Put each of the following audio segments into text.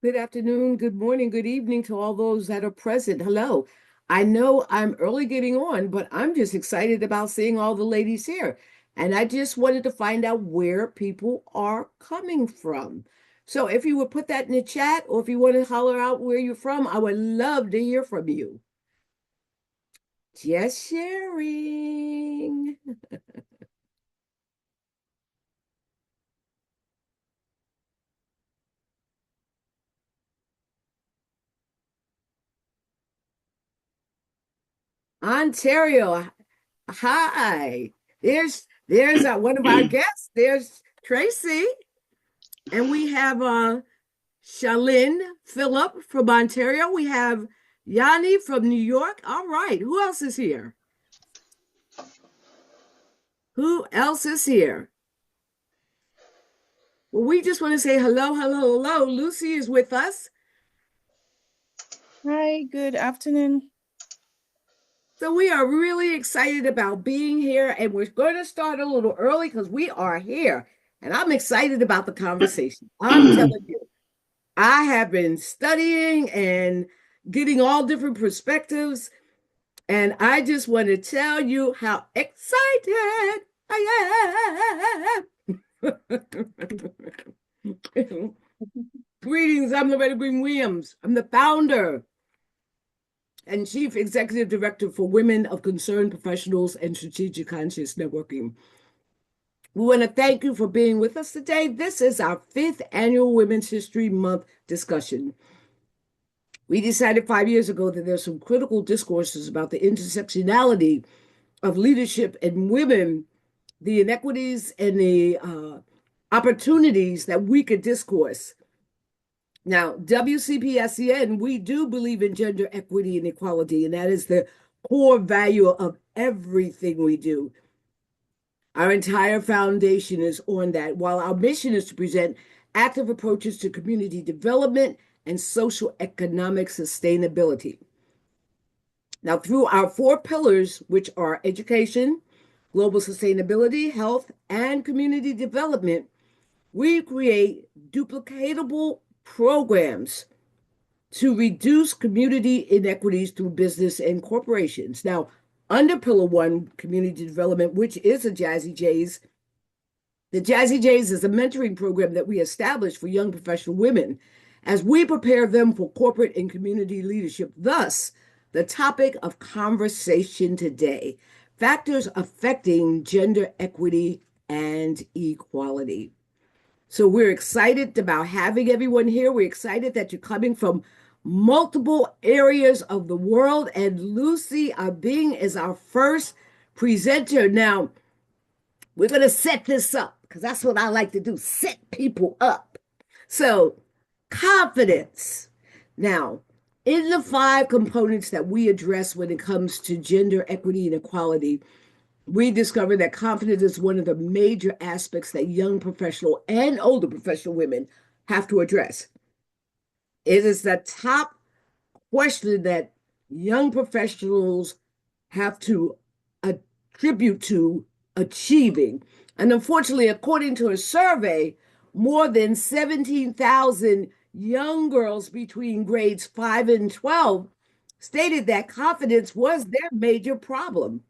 Good afternoon, good morning, good evening to all those that are present. Hello. I know I'm early getting on, but I'm just excited about seeing all the ladies here. And I just wanted to find out where people are coming from. So if you would put that in the chat or if you want to holler out where you're from, I would love to hear from you. Just sharing. Ontario. Hi. There's one of our guests. There's Tracy. And we have Shalyn Phillip from Ontario. We have Yanni from New York. All right. Who else is here? Who else is here? Well, we just want to say hello, hello, hello. Lucy is with us. Hi, good afternoon. So we are really excited about being here, and we're going to start a little early because we are here. And I'm excited about the conversation. I'm telling you, I have been studying and getting all different perspectives. And I just want to tell you how excited I am. Greetings, I'm Loretta Green Williams. I'm the founder and Chief Executive Director for Women of Concern Professionals and Strategic Conscious Networking. We want to thank you for being with us today. This is our 5th annual Women's History Month discussion. We decided 5 years ago that there's some critical discourses about the intersectionality of leadership and women, the inequities and the opportunities that we could discourse. Now, WCPSCN, we do believe in gender equity and equality, and that is the core value of everything we do. Our entire foundation is on that, while our mission is to present active approaches to community development and social economic sustainability. Now, through our 4 pillars, which are education, global sustainability, health, and community development, we create duplicatable programs to reduce community inequities through business and corporations. Now, under Pillar 1, community development, which is a JazzyJZ, the JazzyJZ is a mentoring program that we established for young professional women as we prepare them for corporate and community leadership. Thus, the topic of conversation today, factors affecting gender equity and equality. So we're excited about having everyone here. We're excited that you're coming from multiple areas of the world. And Lucy Abeng is our first presenter. Now, we're going to set this up because that's what I like to do, set people up. So, confidence. Now, in the 5 components that we address when it comes to gender equity and equality, we discovered that confidence is one of the major aspects that young professional and older professional women have to address. It is the top question that young professionals have to attribute to achieving. And unfortunately, according to a survey, more than 17,000 young girls between grades 5 and 12 stated that confidence was their major problem.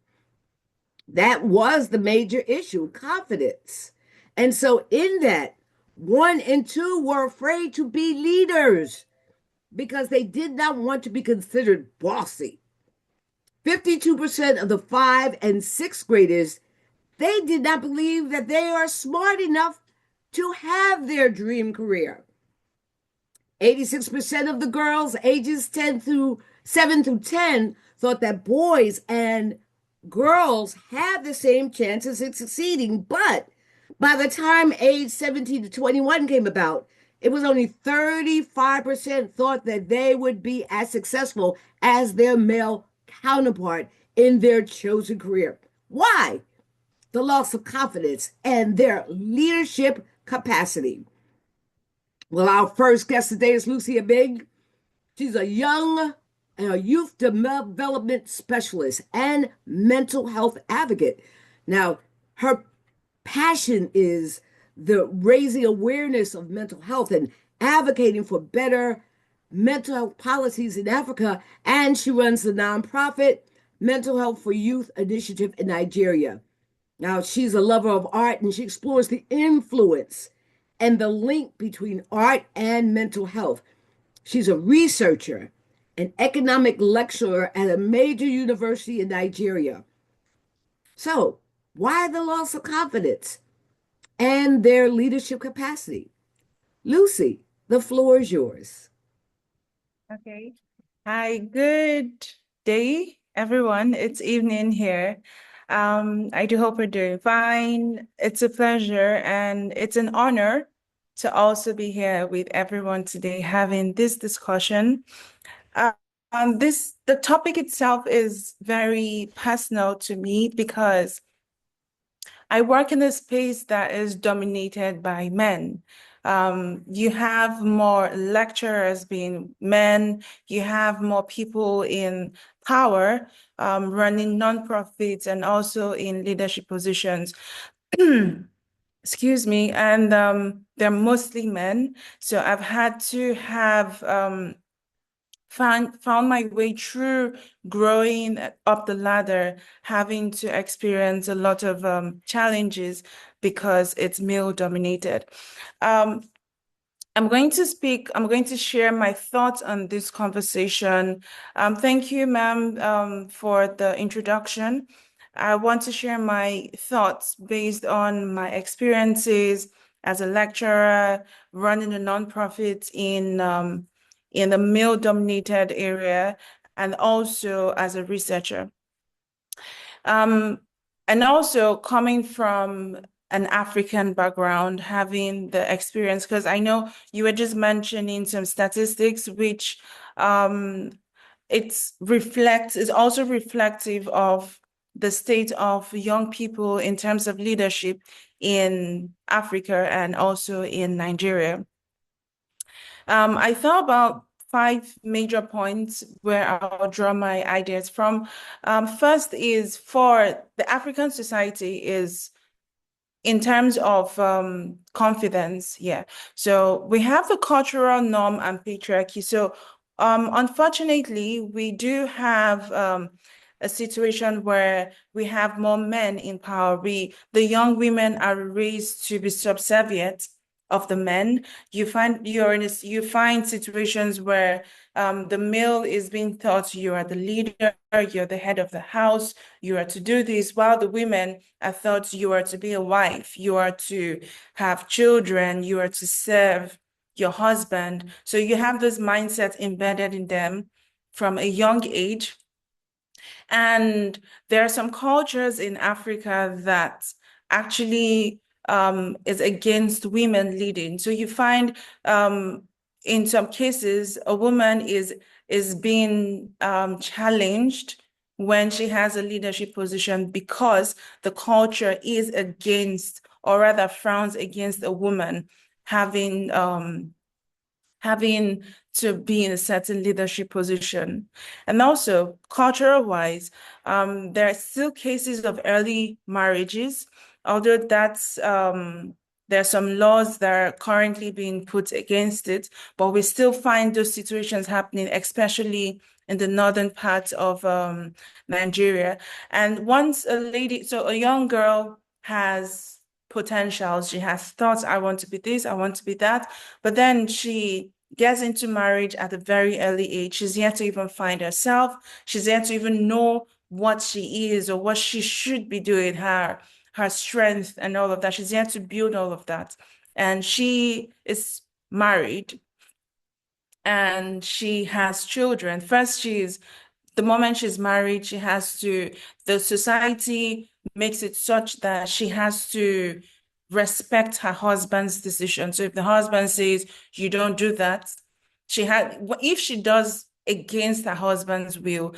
That was the major issue, confidence. And so, in that, 1 and 2 were afraid to be leaders because they did not want to be considered bossy. 52% of the 5 and 6 graders, they did not believe that they are smart enough to have their dream career. 86% of the girls ages 7 through 10 thought that boys and girls had the same chances at succeeding. But by the time age 17 to 21 came about, it was only 35% thought that they would be as successful as their male counterpart in their chosen career. Why? The loss of confidence and their leadership capacity. Well, our first guest today is Lucy Abeng. She's a youth development specialist and mental health advocate. Now, her passion is the raising awareness of mental health and advocating for better mental health policies in Africa, and she runs the nonprofit Mental Health for Youth Initiative in Nigeria. Now, she's a lover of art and she explores the influence and the link between art and mental health. She's a researcher, an economic lecturer at a major university in Nigeria. So, why the loss of confidence and their leadership capacity? Lucy, the floor is yours. Okay. Hi, good day, everyone. It's evening here. I do hope you're doing fine. It's a pleasure and it's an honor to also be here with everyone today having this discussion. The topic itself is very personal to me because I work in a space that is dominated by men. You have more lecturers being men, you have more people in power, running nonprofits and also in leadership positions. Excuse me, and they're mostly men. So I've had to have found my way through growing up the ladder, having to experience a lot of challenges because it's male dominated. Um, I'm going to share my thoughts on this conversation. Thank you, ma'am, for the introduction. I want to share my thoughts based on my experiences as a lecturer, running a nonprofit in the male-dominated area, and also as a researcher. And also coming from an African background, having the experience, because I know you were just mentioning some statistics, which is also reflective of the state of young people in terms of leadership in Africa and also in Nigeria. I thought about 5 major points where I'll draw my ideas from. First is for the African society is in terms of confidence, yeah. So we have the cultural norm and patriarchy. So unfortunately, we do have a situation where we have more men in power. The young women are raised to be subservient of the men. You find situations where the male is being taught you are the leader, you're the head of the house, you are to do this, while the women are thought you are to be a wife, you are to have children, you are to serve your husband. So you have this mindset embedded in them from a young age. And there are some cultures in Africa that actually is against women leading. So you find in some cases a woman is being challenged when she has a leadership position because the culture is against, or rather frowns against, a woman having to be in a certain leadership position. And also, cultural-wise, there are still cases of early marriages, although there are some laws that are currently being put against it, but we still find those situations happening, especially in the northern part of Nigeria. And once a young girl has potentials, she has thoughts, I want to be this, I want to be that, but then she gets into marriage at a very early age. She's yet to even find herself. She's yet to even know what she is or what she should be doing, her strength and all of that. She's yet to build all of that. And she is married and she has children. First, the moment she's married, the society makes it such that she has to respect her husband's decision. So if the husband says, you don't do that, if she does against her husband's will,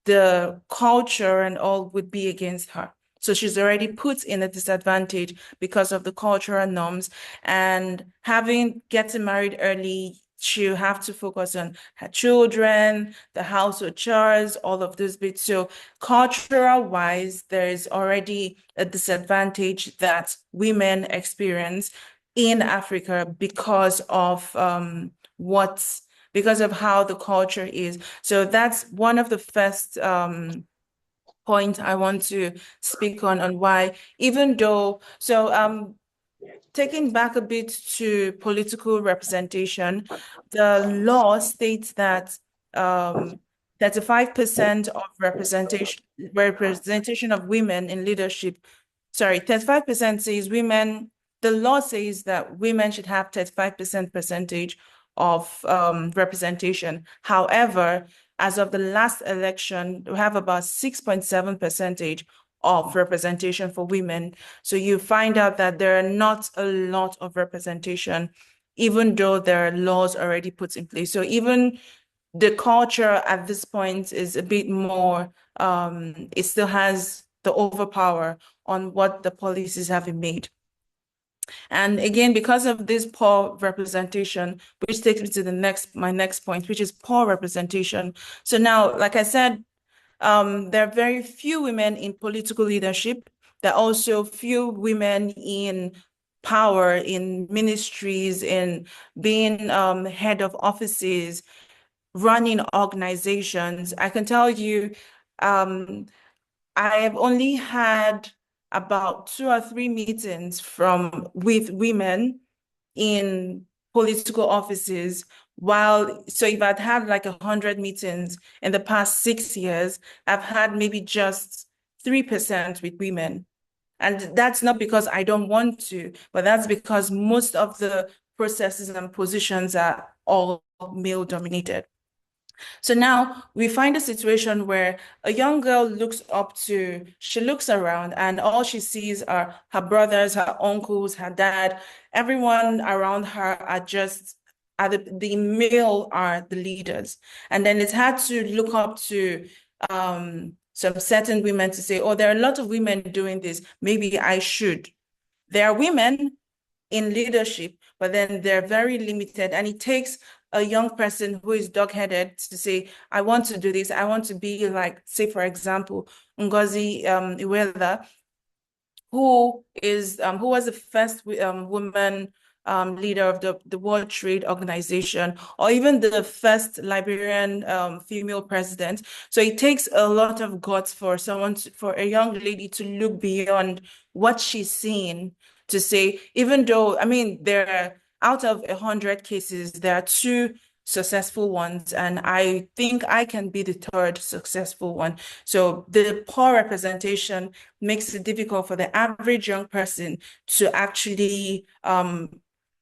the culture and all would be against her. So she's already put in a disadvantage because of the cultural norms. And getting married early, she'll have to focus on her children, the household chores, all of those bits. So cultural-wise, there is already a disadvantage that women experience in Africa because of because of how the culture is. So that's one of the first point I want to speak on why, even though, taking back a bit to political representation, the law states that 35% of representation of women in leadership, 35% says women, the law says that women should have 35% percentage of representation. However, as of the last election, we have about 6.7 percentage of representation for women. So you find out that there are not a lot of representation, even though there are laws already put in place. So even the culture at this point is a bit more, it still has the overpower on what the policies have been made. And again, because of this poor representation, which takes me to my next point, which is poor representation. So now, like I said, there are very few women in political leadership. There are also few women in power, in ministries, in being head of offices, running organizations. I can tell you, I have only had about 2 or 3 meetings with women in political offices. So if I'd had like 100 meetings in the past 6 years, I've had maybe just 3% with women. And that's not because I don't want to, but that's because most of the processes and positions are all male dominated. So now we find a situation where a young girl she looks around and all she sees are her brothers, her uncles, her dad, everyone around her the male are the leaders. And then it's hard to look up to some certain women to say, oh, there are a lot of women doing this. Maybe I should. There are women in leadership, but then they're very limited. And it takes a young person who is dog-headed to say, I want to do this. I want to be like, say, for example, Ngozi Iweala, who was the first woman leader of the World Trade Organization, or even the first Liberian female president. So it takes a lot of guts for for a young lady to look beyond what she's seeing to say, even though, I mean, out of 100 cases, there are 2 successful ones, and I think I can be the 3rd successful one. So the poor representation makes it difficult for the average young person to actually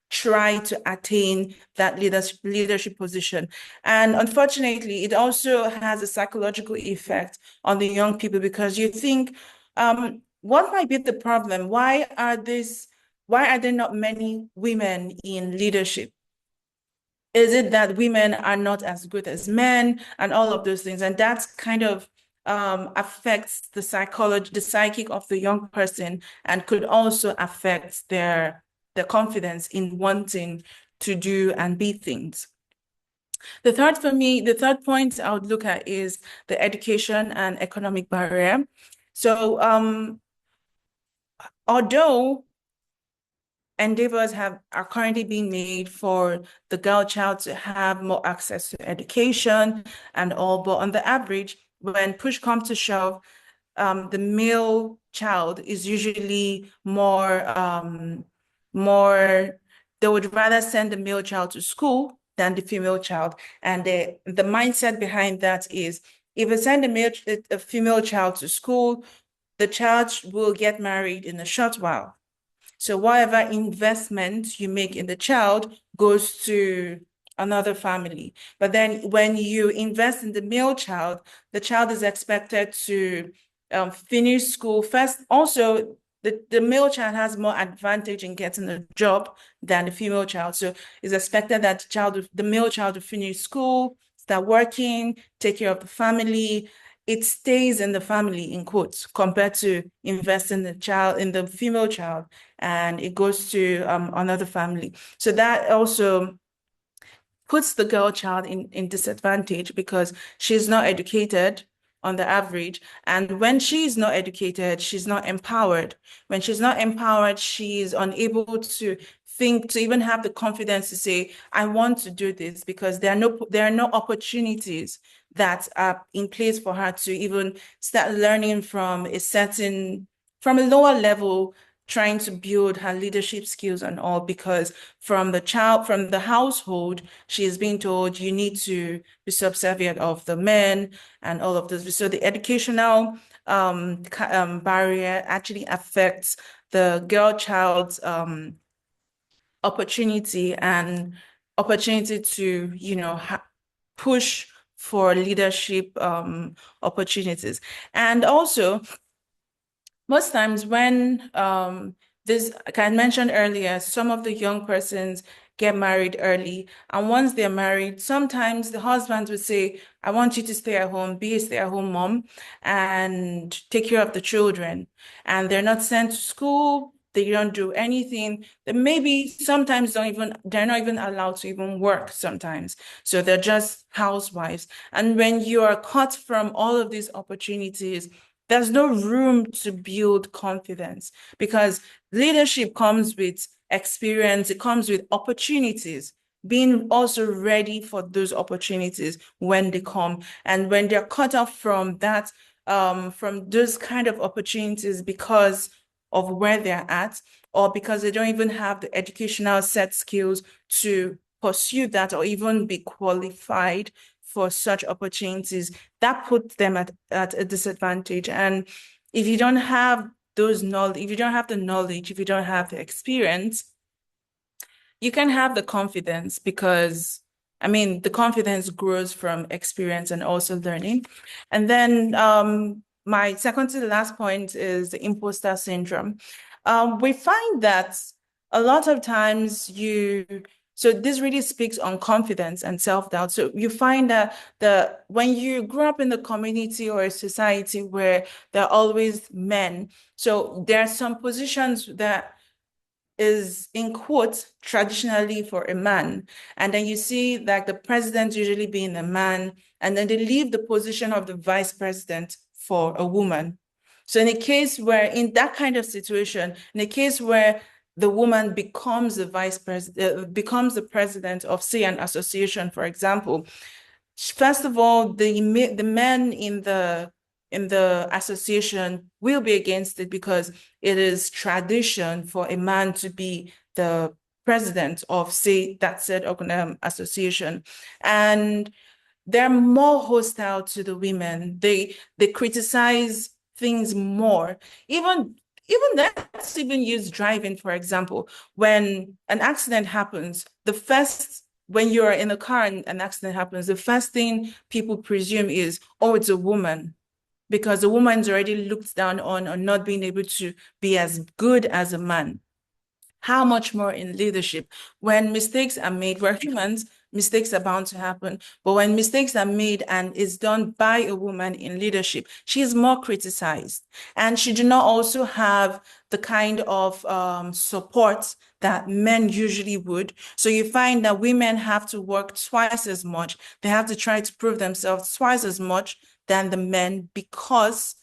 try to attain that leadership position. And unfortunately, it also has a psychological effect on the young people, because you think, what might be the problem? Why are there not many women in leadership? Is it that women are not as good as men and all of those things? And that's kind of affects the psychic of the young person, and could also affect their confidence in wanting to do and be things. The third point I would look at is the education and economic barrier. So although endeavors are currently being made for the girl child to have more access to education and all, but on the average, when push comes to shove, the male child is usually they would rather send the male child to school than the female child. And the mindset behind that is, if you send a female child to school, the child will get married in a short while. So whatever investment you make in the child goes to another family. But then when you invest in the male child, the child is expected to finish school first. Also, the male child has more advantage in getting a job than the female child. So it's expected that the male child will finish school, start working, take care of the family. It stays in the family, in quotes, compared to investing in the female child, and it goes to another family. So that also puts the girl child in disadvantage, because she's not educated on the average. And when she's not educated, she's not empowered. When she's not empowered, she's unable to think, to even have the confidence to say, I want to do this, because there are no opportunities that are in place for her to even start learning from a lower level, trying to build her leadership skills and all, because from the household, she is being told you need to be subservient of the men and all of this. So the educational barrier actually affects the girl child's opportunity to, push for leadership opportunities. And also, most times when like I mentioned earlier, some of the young persons get married early. And once they're married, sometimes the husband would say, I want you to stay at home, be a stay-at-home mom, and take care of the children. And they're not sent to school. They don't do anything. They maybe sometimes they're not even allowed to even work sometimes. So they're just housewives. And when you are cut from all of these opportunities, there's no room to build confidence, because leadership comes with experience, it comes with opportunities, being also ready for those opportunities when they come. And when they're cut off from that, from those kind of opportunities because of where they're at, or because they don't even have the educational set skills to pursue that or even be qualified for such opportunities, that puts them at a disadvantage. And if you don't have if you don't have the knowledge, if you don't have the experience, you can have the confidence, because the confidence grows from experience and also learning. And then my second to the last point is the imposter syndrome. We find that a lot of times so this really speaks on confidence and self-doubt. So you find that when you grow up in the community or a society where there are always men, so there are some positions that is, in quotes, traditionally for a man. And then you see like the president usually being a man, and then they leave the position of the vice president for a woman. So in a case where, in that kind of situation, in a case where the woman becomes the vice president, becomes the president of, say, an association, for example, first of all, the men in the association will be against it, because it is tradition for a man to be the president of, say, that said association. And they're more hostile to the women. They criticize things more. Even let's even use driving, for example. When an accident happens, when you're in a car and an accident happens, the first thing people presume is, oh, it's a woman, because the woman's already looked down on not being able to be as good as a man. How much more in leadership? When mistakes are made, we're humans, mistakes are bound to happen. But when mistakes are made and is done by a woman in leadership, she is more criticized. And she do not also have the kind of support that men usually would. So you find that women have to work twice as much. They have to try to prove themselves twice as much than the men, because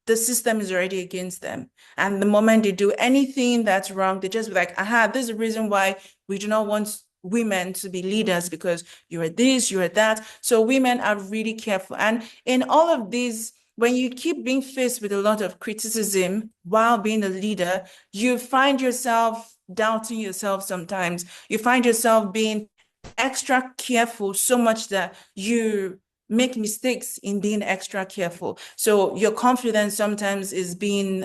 the system is already against them. And the moment they do anything that's wrong, they just be like, aha, this is the reason why we do not want women to be leaders, because you're this, you're that. So women are really careful. And in all of these, when you keep being faced with a lot of criticism while being a leader, you find yourself doubting yourself sometimes. You find yourself being extra careful, so much that you make mistakes in being extra careful. So your confidence sometimes is being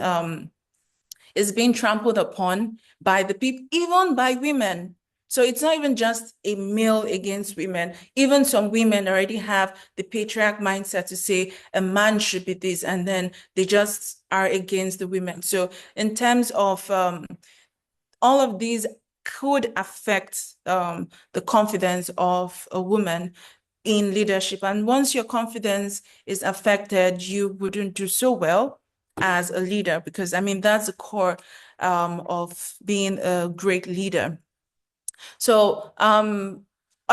trampled upon by the people, even by women. So it's not even just a male against women. Even some women already have the patriarch mindset to say a man should be this, and then they just are against the women. So in terms of all of these could affect the confidence of a woman in leadership. And once your confidence is affected, you wouldn't do so well as a leader, because that's the core of being a great leader. So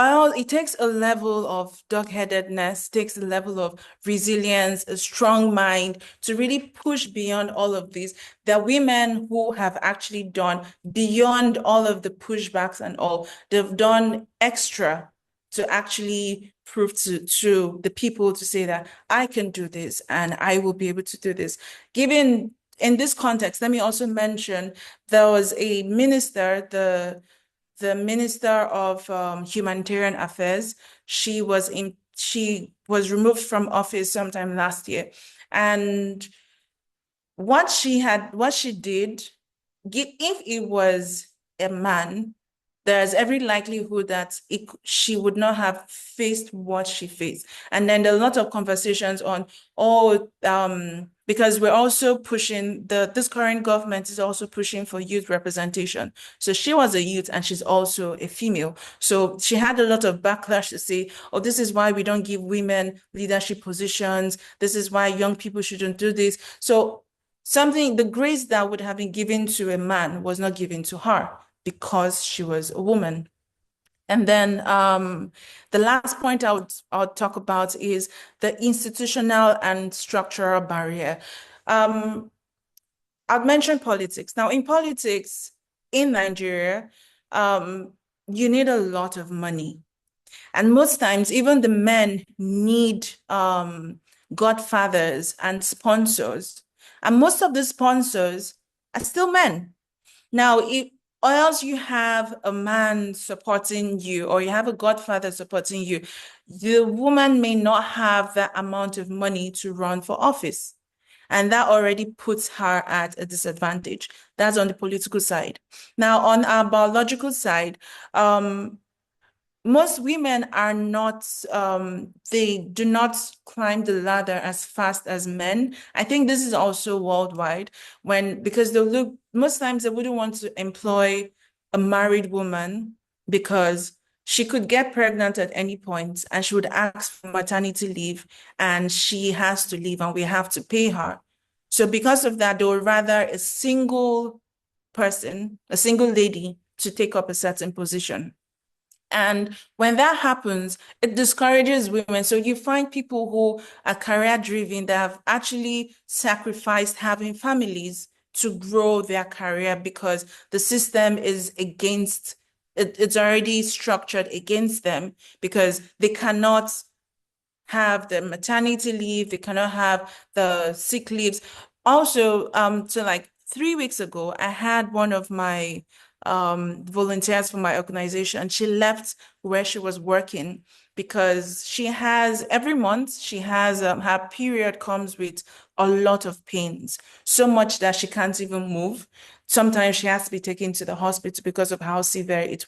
it takes a level of dog-headedness, takes a level of resilience, a strong mind to really push beyond all of this. There are women who have actually done beyond all of the pushbacks and all. They've done extra to actually prove to the people to say that I can do this and I will be able to do this. Given in this context, let me also mention there was a minister, the Minister of Humanitarian Affairs. She was removed from office sometime last year. And what she did, if it was a man, there's every likelihood that she would not have faced what she faced. And then there are a lot of conversations on, because we're also pushing, this current government is also pushing for youth representation. So she was a youth and she's also a female. So she had a lot of backlash to say, oh, this is why we don't give women leadership positions. This is why young people shouldn't do this. So the grace that would have been given to a man was not given to her because she was a woman. And then the last point I'll talk about is the institutional and structural barrier. I've mentioned politics. Now, in politics in Nigeria, you need a lot of money. And most times, even the men need godfathers and sponsors. And most of the sponsors are still men. Now, or else you have a man supporting you or you have a godfather supporting you, the woman may not have that amount of money to run for office. And that already puts her at a disadvantage. That's on the political side. Now, on our biological side, most women are not, they do not climb the ladder as fast as men. I think this is also worldwide because most times they wouldn't want to employ a married woman because she could get pregnant at any point and she would ask for maternity leave and she has to leave and we have to pay her. So because of that, they would rather a single person, a single lady to take up a certain position. And when that happens, it discourages women. So you find people who are career-driven that have actually sacrificed having families to grow their career because the system is against it. It's already structured against them because they cannot have the maternity leave, they cannot have the sick leaves. Also, so like 3 weeks ago, I had one of my volunteers for my organization. She left where she was working because every month she has her period comes with a lot of pains, so much that she can't even move. Sometimes she has to be taken to the hospital because of how severe it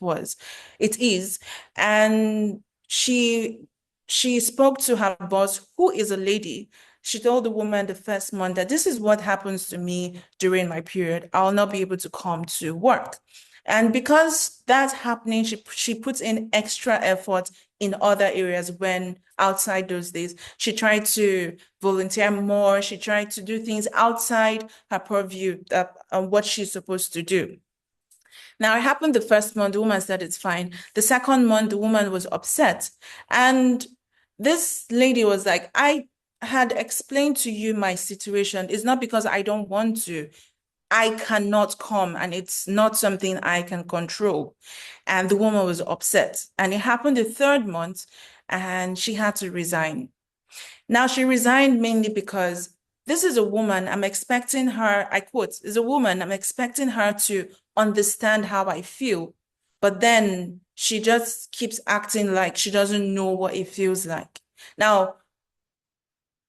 is. And she spoke to her boss, who is a lady. She told the woman the first month that this is what happens to me during my period. I'll not be able to come to work. And because that's happening, she puts in extra effort in other areas when outside those days. She tried to volunteer more. She tried to do things outside her purview of what she's supposed to do. Now, it happened the first month, the woman said it's fine. The second month, the woman was upset. And this lady was like, I had explained to you my situation. It's not because I don't want to. I cannot come and it's not something I can control. And the woman was upset. And it happened the third month and she had to resign. Now she resigned mainly because this is a woman, I'm expecting her, I quote, is a woman, I'm expecting her to understand how I feel. But then she just keeps acting like she doesn't know what it feels like. Now,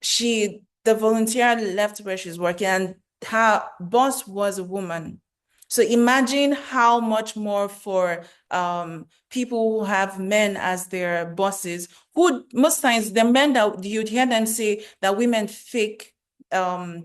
the volunteer left where she's working and her boss was a woman. So imagine how much more for people who have men as their bosses, who most times the men that you'd hear them say that women fake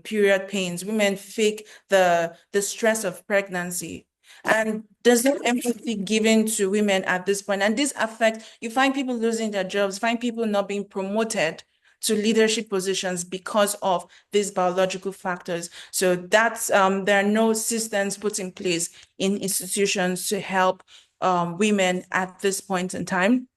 period pains, women fake the stress of pregnancy. And there's no empathy given to women at this point. And this affects, you find people losing their jobs, find people not being promoted to leadership positions because of these biological factors. So that's there are no systems put in place in institutions to help women at this point in time.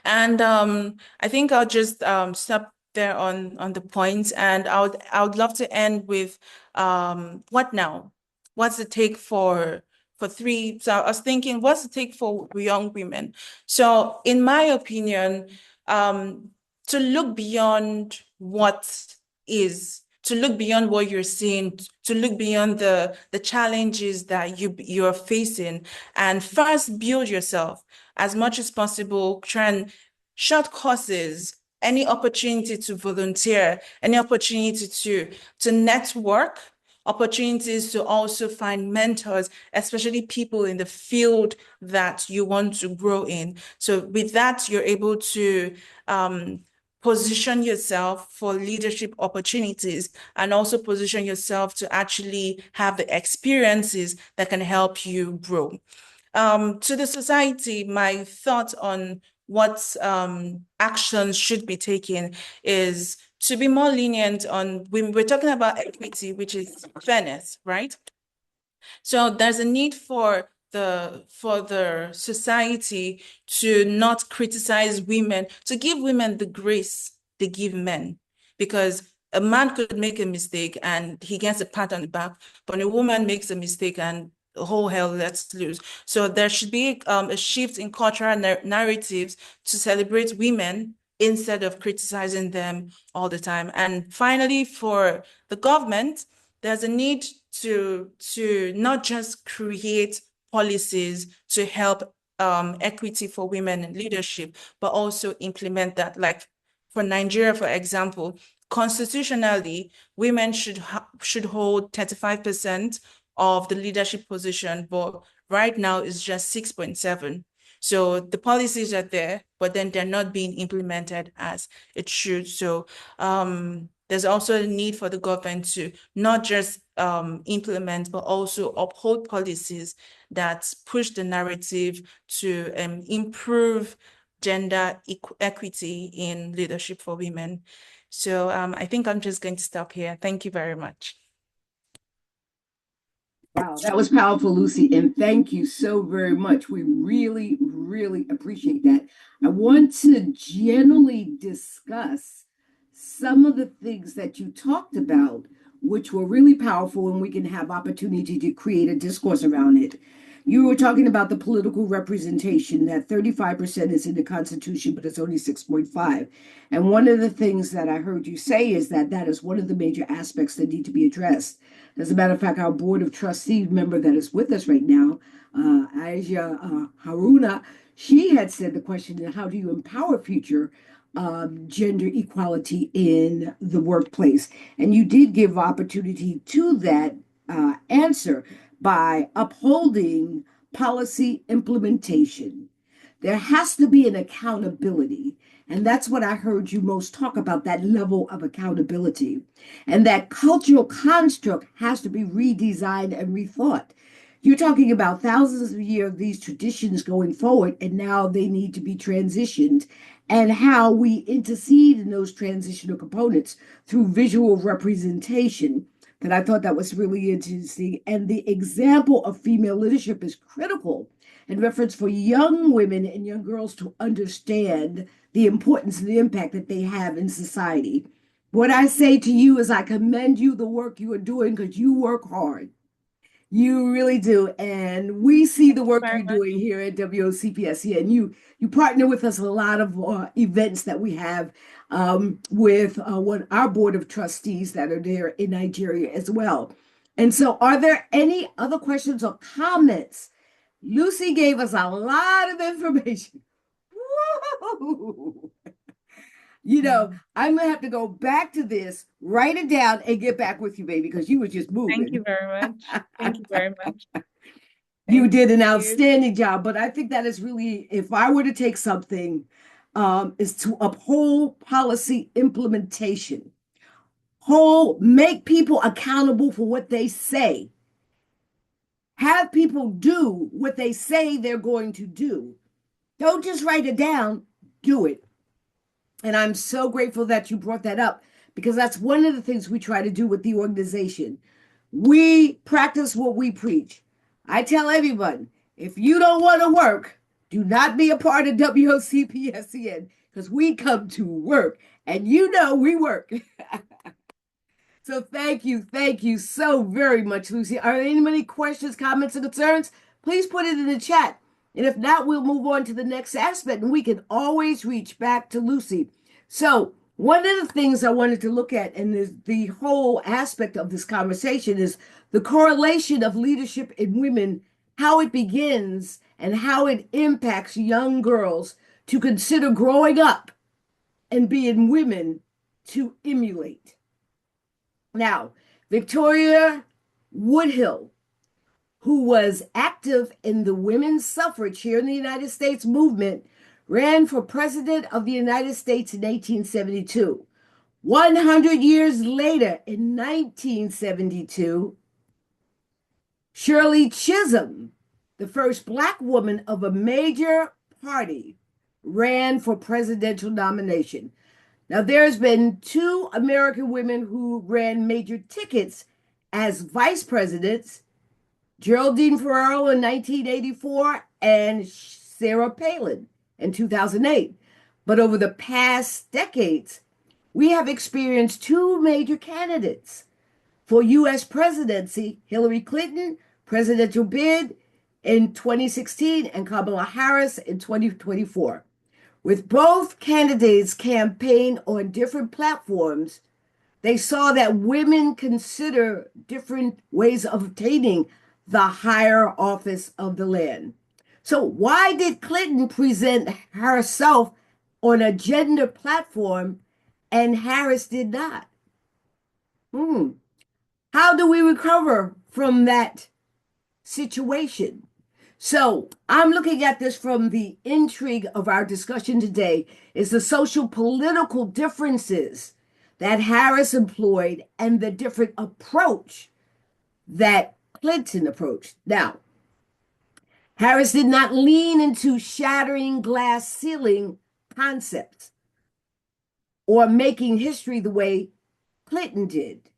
And I think I'll just stop there on the points, and I would love to end with what now? What's the take for three? So I was thinking, what's the take for young women? So in my opinion, um, to look beyond what is, to look beyond what you're seeing, to look beyond the challenges that you're facing, and first build yourself as much as possible. Try and short courses, any opportunity to volunteer, any opportunity to network, opportunities to also find mentors, especially people in the field that you want to grow in. So with that, you're able to position yourself for leadership opportunities, and also position yourself to actually have the experiences that can help you grow. To the society, my thought on what actions should be taken is to be more lenient on when we're talking about equity, which is fairness, right? So there's a need for the society to not criticize women, to give women the grace they give men. Because a man could make a mistake and he gets a pat on the back, but a woman makes a mistake and the whole hell lets loose. So there should be a shift in cultural narratives to celebrate women instead of criticizing them all the time. And finally, for the government, there's a need to not just create policies to help equity for women in leadership, but also implement that. Like for Nigeria, for example, constitutionally, women should hold 35% of the leadership position, but right now it's just 6.7. So the policies are there, but then they're not being implemented as it should. So there's also a need for the government to not just implement, but also uphold policies that push the narrative to improve gender equity in leadership for women. So I think I'm just going to stop here. Thank you very much. Wow, that was powerful, Lucy, and thank you so very much. We really, really appreciate that. I want to generally discuss some of the things that you talked about, which were really powerful, and we can have opportunity to create a discourse around it. You were talking about the political representation, that 35% is in the Constitution, but it's only 6.5. And one of the things that I heard you say is that that is one of the major aspects that need to be addressed. As a matter of fact, our Board of Trustees member that is with us right now, Aja Haruna, she had said the question, how do you empower future gender equality in the workplace? And you did give opportunity to that answer by upholding policy implementation. There has to be an accountability. And that's what I heard you most talk about, that level of accountability. And that cultural construct has to be redesigned and rethought. You're talking about thousands of years of these traditions going forward, and now they need to be transitioned, and how we intercede in those transitional components through visual representation. That I thought that was really interesting. And the example of female leadership is critical in reference for young women and young girls to understand the importance and the impact that they have in society. What I say to you is I commend you the work you are doing because you work hard. You really do. And we see the work Very you're much. doing here at WOCPSC, and you partner with us a lot of events that we have with what our board of trustees that are there in Nigeria as well. And so, are there any other questions or comments? Lucy gave us a lot of information. Woo! I'm gonna have to go back to this, write it down, and get back with you, baby, because you were just Thank you moving. very much. Thank you very much. You Thank did an you. outstanding job, but I think that is really, if I were to take something, is to uphold policy implementation, make people accountable for what they say, have people do what they say they're going to do. Don't just write it down, do it. And I'm so grateful that you brought that up because that's one of the things we try to do with the organization. We practice what we preach. I tell everyone, if you don't want to work, Do not be a part of WOCPSCN because we come to work and you know we work. So thank you so very much, Lucy. Are there any questions, comments, or concerns? Please put it in the chat. And if not, we'll move on to the next aspect and we can always reach back to Lucy. So one of the things I wanted to look at and the whole aspect of this conversation is the correlation of leadership in women, how it begins and how it impacts young girls to consider growing up and being women to emulate. Now, Victoria Woodhull, who was active in the women's suffrage here in the United States movement, ran for president of the United States in 1872. 100 years later, in 1972, Shirley Chisholm, the first Black woman of a major party, ran for presidential nomination. Now, there's been two American women who ran major tickets as vice presidents, Geraldine Ferraro in 1984 and Sarah Palin in 2008. But over the past decades, we have experienced two major candidates for U.S. presidency, Hillary Clinton, presidential bid in 2016, and Kamala Harris in 2024. With both candidates campaign on different platforms, they saw that women consider different ways of obtaining the higher office of the land. So why did Clinton present herself on a gender platform and Harris did not? How do we recover from that situation? So I'm looking at this from the intrigue of our discussion today is the social political differences that Harris employed and the different approach that Clinton approached. Now, Harris did not lean into shattering glass ceiling concepts or making history the way Clinton did.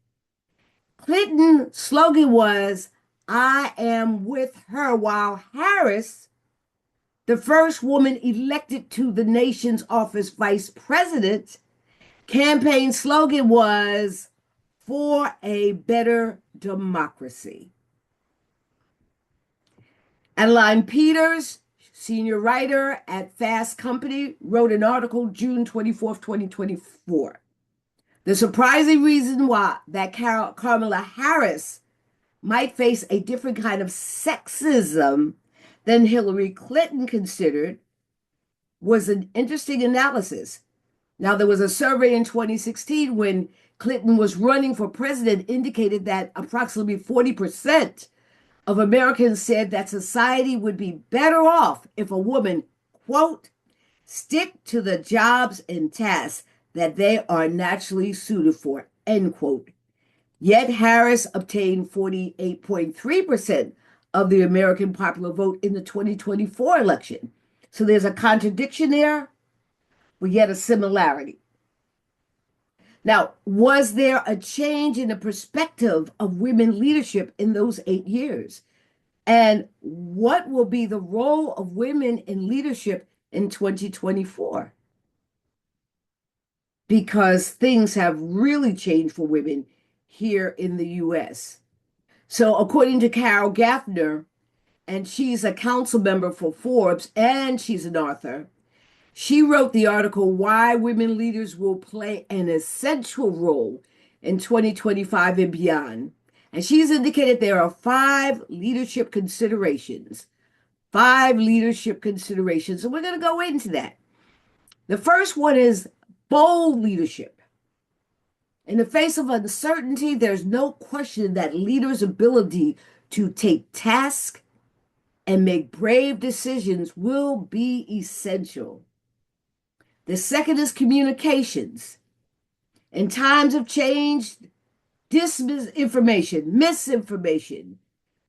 Clinton's slogan was, "I am with her," while Harris, the first woman elected to the nation's office vice president, campaign slogan was, "For a better democracy." Adeline Peters, senior writer at Fast Company, wrote an article June 24th, 2024. The surprising reason why that Kamala Harris might face a different kind of sexism than Hillary Clinton considered was an interesting analysis. Now, there was a survey in 2016 when Clinton was running for president indicated that approximately 40% of Americans said that society would be better off if a woman, quote, stick to the jobs and tasks that they are naturally suited for, end quote. Yet Harris obtained 48.3% of the American popular vote in the 2024 election. So there's a contradiction there, but yet a similarity. Now, was there a change in the perspective of women leadership in those 8 years? And what will be the role of women in leadership in 2024? Because things have really changed for women here in the U.S. So according to Carol Gaffner, and she's a council member for Forbes, and she's an author, she wrote the article, "Why Women Leaders Will Play an Essential Role in 2025 and Beyond." And she's indicated there are 5 leadership considerations. 5 leadership considerations. And we're going to go into that. The first one is bold leadership. In the face of uncertainty, there's no question that leaders' ability to take tasks and make brave decisions will be essential. The second is communications. In times of change, disinformation, misinformation,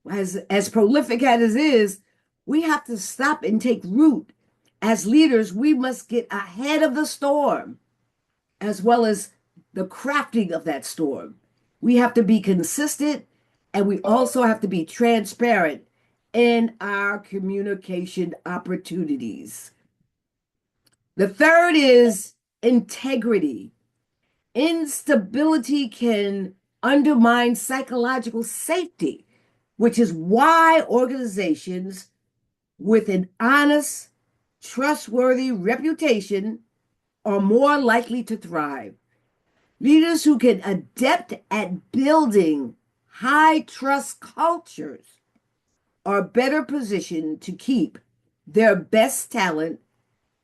as prolific as it is, we have to stop and take root. As leaders, we must get ahead of the storm, as well as the crafting of that storm. We have to be consistent, and we also have to be transparent in our communication opportunities. The third is integrity. Instability can undermine psychological safety, which is why organizations with an honest, trustworthy reputation are more likely to thrive. Leaders who can adapt at building high trust cultures are better positioned to keep their best talent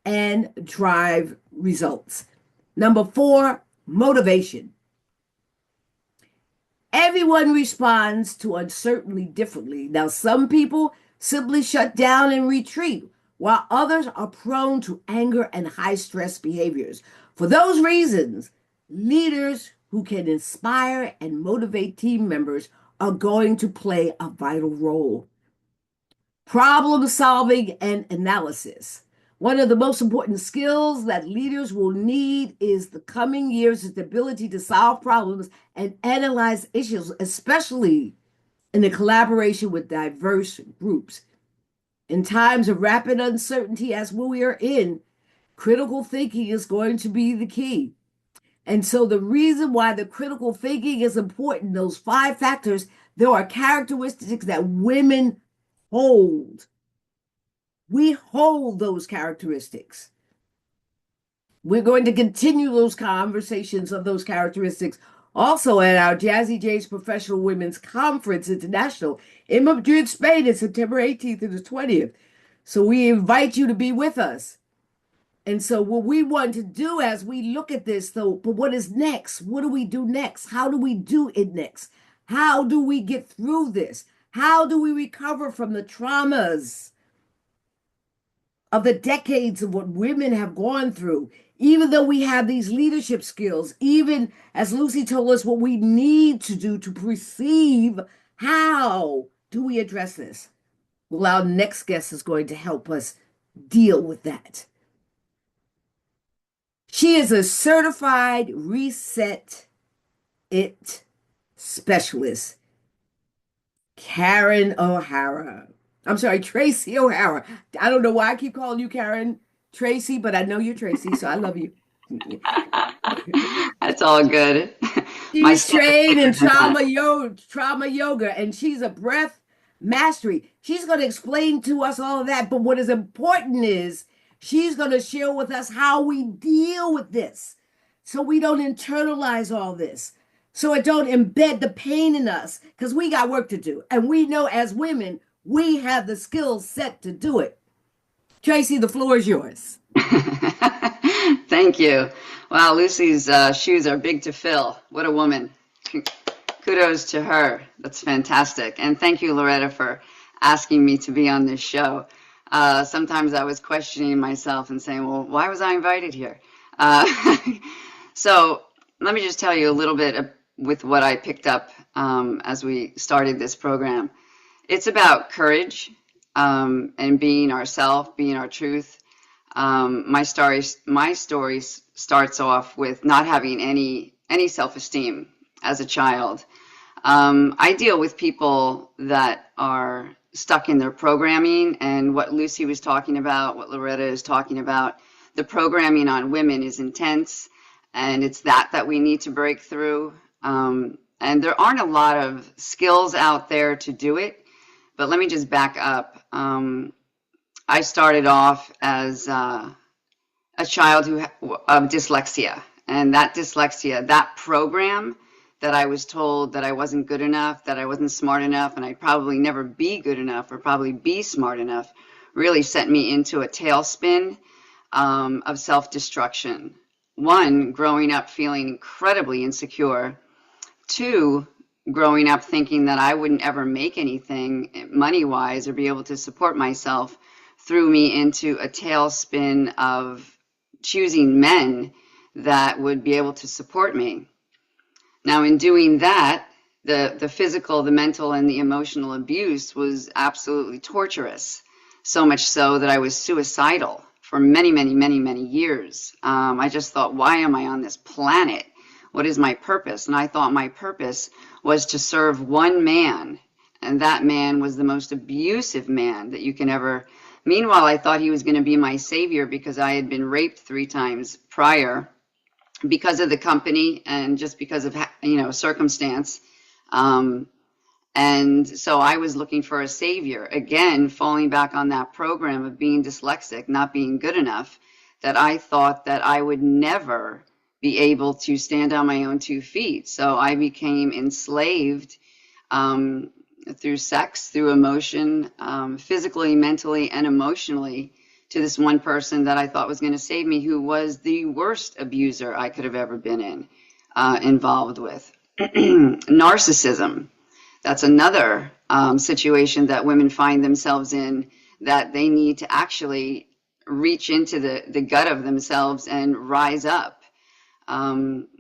and drive results. Number 4, motivation. Everyone responds to uncertainty differently. Now, some people simply shut down and retreat, while others are prone to anger and high stress behaviors. For those reasons, leaders who can inspire and motivate team members are going to play a vital role. Problem solving and analysis. One of the most important skills that leaders will need is the coming years is the ability to solve problems and analyze issues, especially in the collaboration with diverse groups. In times of rapid uncertainty, as we are in, critical thinking is going to be the key. And so the reason why the critical thinking is important, those 5 factors, there are characteristics that women hold. We hold those characteristics. We're going to continue those conversations of those characteristics also at our JazzyJZ Professional Women's Conference International in Madrid, Spain, on September 18th to the 20th. So we invite you to be with us. And so what we want to do as we look at this, though, but what is next? What do we do next? How do we do it next? How do we get through this? How do we recover from the traumas of the decades of what women have gone through? Even though we have these leadership skills, even as Lucy told us what we need to do to perceive, how do we address this? Well, our next guest is going to help us deal with that. She is a certified Reset It specialist, Karen O'Hara. I'm sorry, Tracey O'Hara. I don't know why I keep calling you Karen Tracey, but I know you're Tracey, so I love you. That's all good. She's trained in trauma yoga, and she's a breath mastery. She's going to explain to us all of that, but what is important is she's going to share with us how we deal with this so we don't internalize all this, so it don't embed the pain in us, because we got work to do. And we know as women, we have the skill set to do it. Tracey, the floor is yours. Thank you. Wow, Lucy's shoes are big to fill. What a woman. Kudos to her. That's fantastic. And thank you, Loretta, for asking me to be on this show. Sometimes I was questioning myself and saying, well, why was I invited here? So let me just tell you a little bit with what I picked up as we started this program. It's about courage and being ourselves, being our truth. My story starts off with not having any self-esteem as a child. I deal with people that are stuck in their programming, and what Lucy was talking about, what Loretta is talking about, the programming on women is intense, and it's that we need to break through. And there aren't a lot of skills out there to do it, but let me just back up. I started off as a child of dyslexia, and that dyslexia, that program that I was told that I wasn't good enough, that I wasn't smart enough, and I'd probably never be good enough or probably be smart enough, really sent me into a tailspin of self-destruction. 1, growing up feeling incredibly insecure. 2, growing up thinking that I wouldn't ever make anything money-wise or be able to support myself, threw me into a tailspin of choosing men that would be able to support me. Now, in doing that, the physical, the mental, and the emotional abuse was absolutely torturous, so much so that I was suicidal for many, many, many, many years. I just thought, why am I on this planet? What is my purpose? And I thought my purpose was to serve one man And that man was the most abusive man that you can ever. Meanwhile, I thought he was going to be my savior because I had been raped 3 times prior because of the company and just because of, circumstance. And so I was looking for a savior, again, falling back on that program of being dyslexic, not being good enough, that I thought that I would never be able to stand on my own 2 feet. So I became enslaved through sex, through emotion, physically, mentally, and emotionally, to this one person that I thought was going to save me, who was the worst abuser I could have ever been involved with. Narcissism. That's another situation that women find themselves in, that they need to actually reach into the gut of themselves and rise up,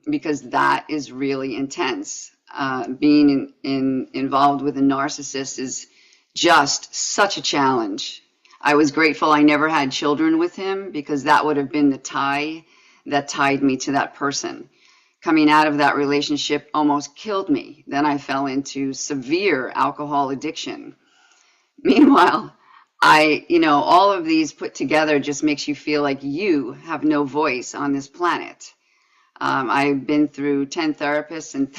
because that is really intense. Being involved with a narcissist is just such a challenge. I was grateful I never had children with him, because that would have been the tie that tied me to that person. Coming out of that relationship almost killed me. Then I fell into severe alcohol addiction. Meanwhile, all of these put together just makes you feel like you have no voice on this planet. I've been through 10 therapists and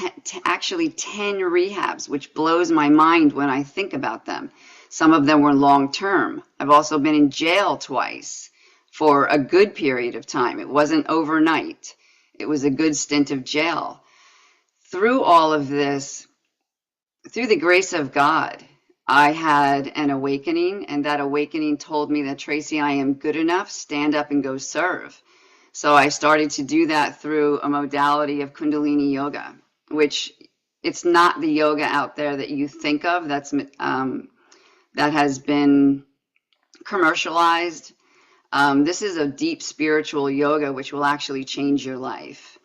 actually 10 rehabs, which blows my mind when I think about them. Some of them were long term. I've also been in jail twice for a good period of time. It wasn't overnight. It was a good stint of jail. Through all of this, through the grace of God, I had an awakening, and that awakening told me that, Tracy, I am good enough. Stand up and go serve. So I started to do that through a modality of Kundalini yoga, which it's not the yoga out there that you think of. That has been commercialized. This is a deep spiritual yoga which will actually change your life.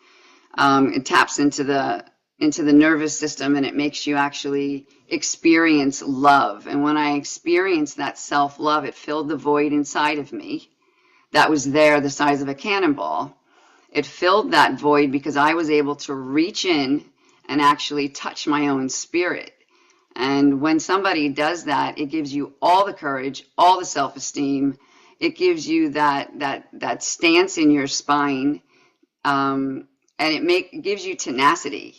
It taps into the nervous system, and it makes you actually experience love. And when I experienced that self-love, it filled the void inside of me that was there the size of a cannonball. It filled that void because I was able to reach in and actually touch my own spirit. And when somebody does that, it gives you all the courage, all the self-esteem. It gives you that stance in your spine, and it gives you tenacity,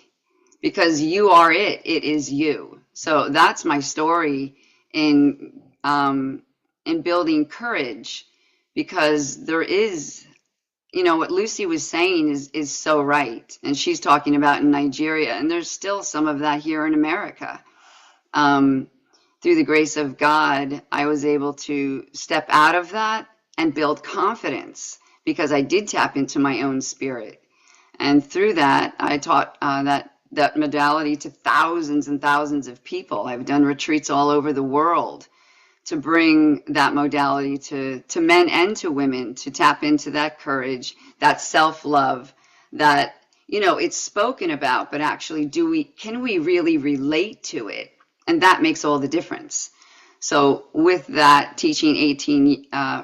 because you are it. It is you. So that's my story in building courage, because there is, what Lucy was saying is so right, and she's talking about in Nigeria, and there's still some of that here in America. Through the grace of God, I was able to step out of that and build confidence, because I did tap into my own spirit. And through that, I taught that modality to thousands and thousands of people. I've done retreats all over the world to bring that modality to men and to women, to tap into that courage, that self-love, that, it's spoken about, but actually can we really relate to it? And that makes all the difference. So with that, teaching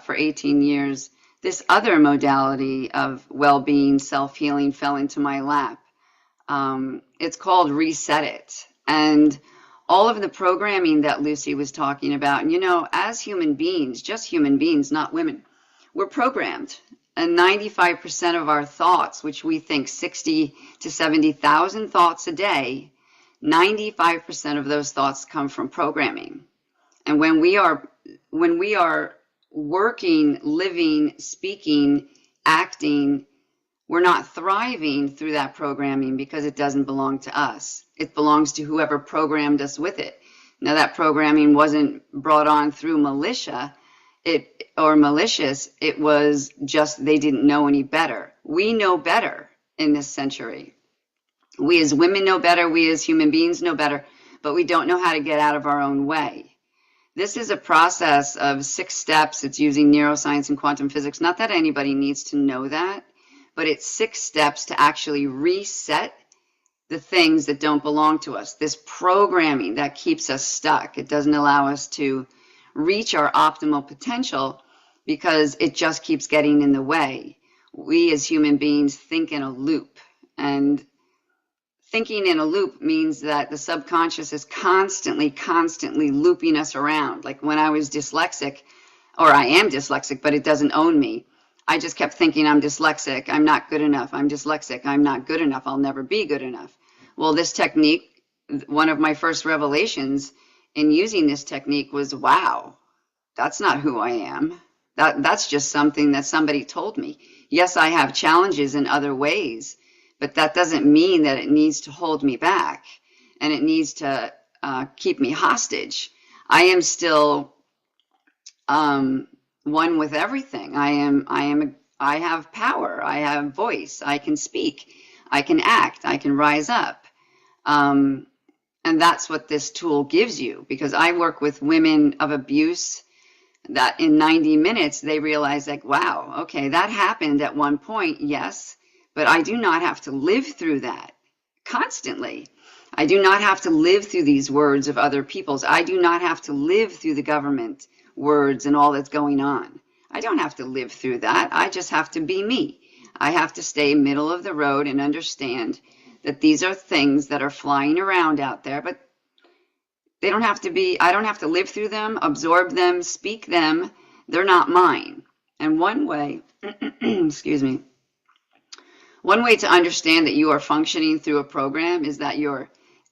for 18 years, this other modality of well-being, self-healing fell into my lap. It's called Reset It. And all of the programming that Lucy was talking about, and as human beings, just human beings, not women, we're programmed. And 95% of our thoughts, which we think 60 to 70,000 thoughts a day, 95% of those thoughts come from programming. And when we are working, living, speaking, acting, we're not thriving through that programming, because it doesn't belong to us. It belongs to whoever programmed us with it. Now, that programming wasn't brought on through malicious. It was just they didn't know any better. We know better in this century. We as women know better. We as human beings know better, but we don't know how to get out of our own way. This is a process of 6 steps. It's using neuroscience and quantum physics. Not that anybody needs to know that, but it's 6 steps to actually reset the things that don't belong to us. This programming that keeps us stuck. It doesn't allow us to reach our optimal potential, because it just keeps getting in the way. We as human beings think in a loop, and thinking in a loop means that the subconscious is constantly looping us around. Like when I was dyslexic, or I am dyslexic, but it doesn't own me. I just kept thinking I'm dyslexic, I'm not good enough, I'm dyslexic, I'm not good enough, I'll never be good enough. Well, this technique, one of my first revelations in using this technique was, wow, that's not who I am. That's just something that somebody told me. Yes, I have challenges in other ways, but that doesn't mean that it needs to hold me back and it needs to keep me hostage. I am still one with everything. I have power. I have voice. I can speak. I can act. I can rise up. And that's what this tool gives you, because I work with women of abuse that in 90 minutes, they realize like, wow, okay, that happened at one point. Yes, but I do not have to live through that constantly. I do not have to live through these words of other people's. I do not have to live through the government words and all that's going on. I don't have to live through that. I just have to be me. I have to stay middle of the road and understand that these are things that are flying around out there, but they don't have to be, I don't have to live through them, absorb them, speak them. They're not mine. And one way, excuse me, one way to understand that you are functioning through a program is that you're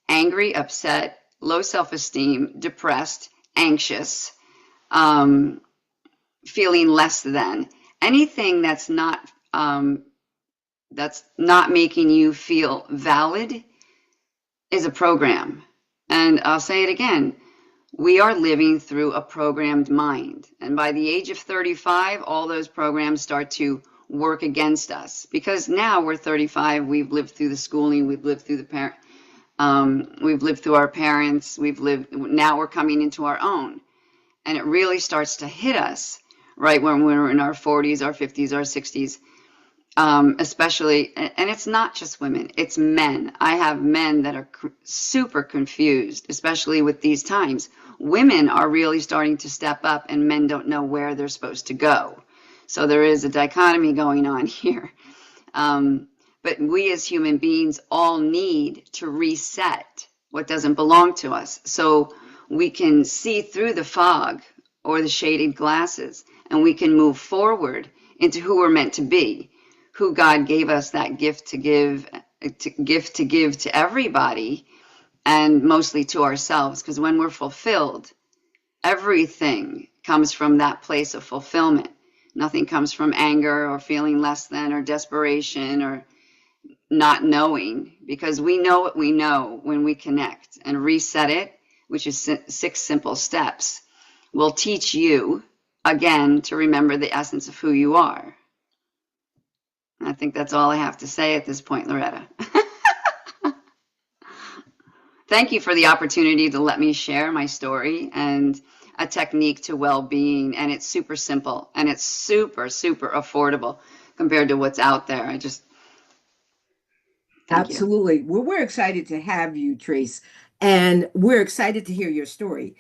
angry, upset, low self-esteem, depressed, anxious, feeling less than. Anything that's not making you feel valid is a program. And I'll say it again, we are living through a programmed mind. And by the age of 35, all those programs start to work against us, because now we're 35, we've lived through the schooling, we've lived through we've lived through our parents, now we're coming into our own. And it really starts to hit us right when we're in our 40s, our 50s, our 60s, especially, and it's not just women, it's men. I have men that are super confused, especially with these times. Women are really starting to step up and men don't know where they're supposed to go. So there is a dichotomy going on here. But we as human beings all need to reset what doesn't belong to us, so we can see through the fog or the shaded glasses, and we can move forward into who we're meant to be, who God gave us that gift to give to everybody, and mostly to ourselves, because when we're fulfilled, everything comes from that place of fulfillment. Nothing comes from anger or feeling less than or desperation or not knowing, because we know what we know when we connect and reset it, which is 6 simple steps, will teach you again to remember the essence of who you are. I think that's all I have to say at this point, Loretta. Thank you for the opportunity to let me share my story and a technique to well-being. And it's super simple and it's super, super affordable compared to what's out there. Absolutely. Well, we're excited to have you, Trace, and we're excited to hear your story.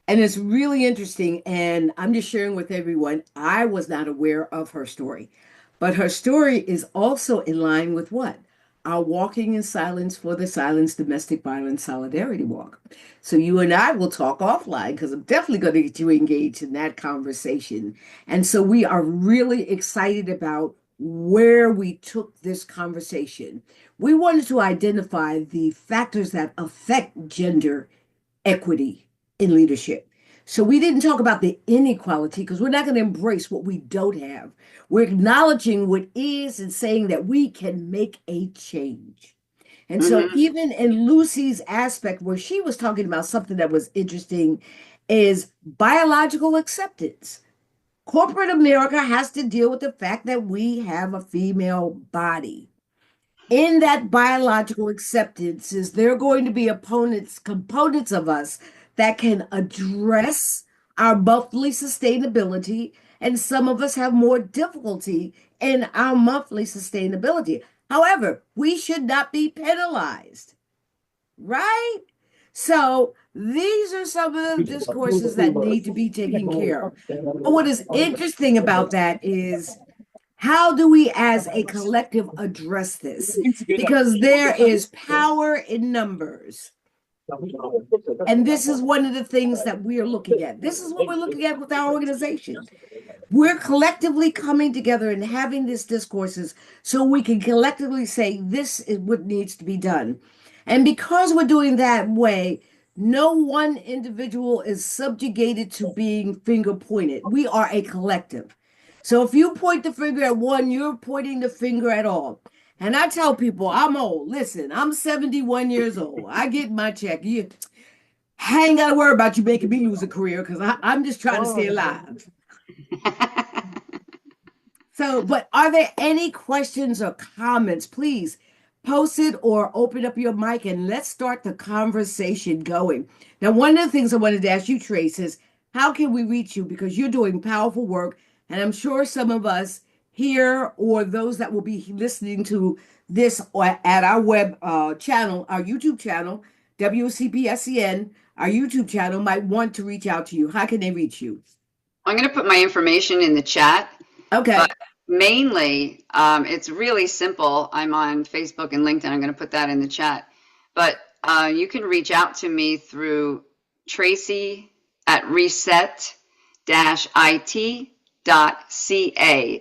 And it's really interesting. And I'm just sharing with everyone, I was not aware of her story, but her story is also in line with what? Our Walking in Silence for the Silence Domestic Violence Solidarity Walk. So you and I will talk offline, because I'm definitely going to get you engaged in that conversation. And so we are really excited about where we took this conversation. We wanted to identify the factors that affect gender equity in leadership. So we didn't talk about the inequality, because we're not going to embrace what we don't have. We're acknowledging what is and saying that we can make a change. And so even in Lucy's aspect, where she was talking about something that was interesting, is biological acceptance. Corporate America has to deal with the fact that we have a female body. In that biological acceptance, is there going to be components of us that can address our monthly sustainability, and some of us have more difficulty in our monthly sustainability. However, we should not be penalized, right? So these are some of the discourses that need to be taken care of. But what is interesting about that is How do we as a collective address this? Because there is power in numbers. And this is one of the things that we are looking at. This is what we're looking at with our organization. We're collectively coming together and having these discourses so we can collectively say this is what needs to be done. And because we're doing that way, no one individual is subjugated to being finger pointed. We are a collective. So if you point the finger at one, you're pointing the finger at all. And I tell people, I'm old. Listen, I'm 71 years old. I get my check. I ain't got to worry about you making me lose a career because I'm just trying to stay alive. So, but are there any questions or comments? Please post it or open up your mic and let's start the conversation going. Now, one of the things I wanted to ask you, Trace, is how can we reach you? Because you're doing powerful work. And I'm sure some of us here or those that will be listening to this at our web channel, our YouTube channel, WCPSCN, our YouTube channel, might want to reach out to you. How can they reach you? I'm going to put my information in the chat. Okay. But mainly, it's really simple. I'm on Facebook and LinkedIn. I'm going to put that in the chat. But you can reach out to me through Tracy at reset-it.ca.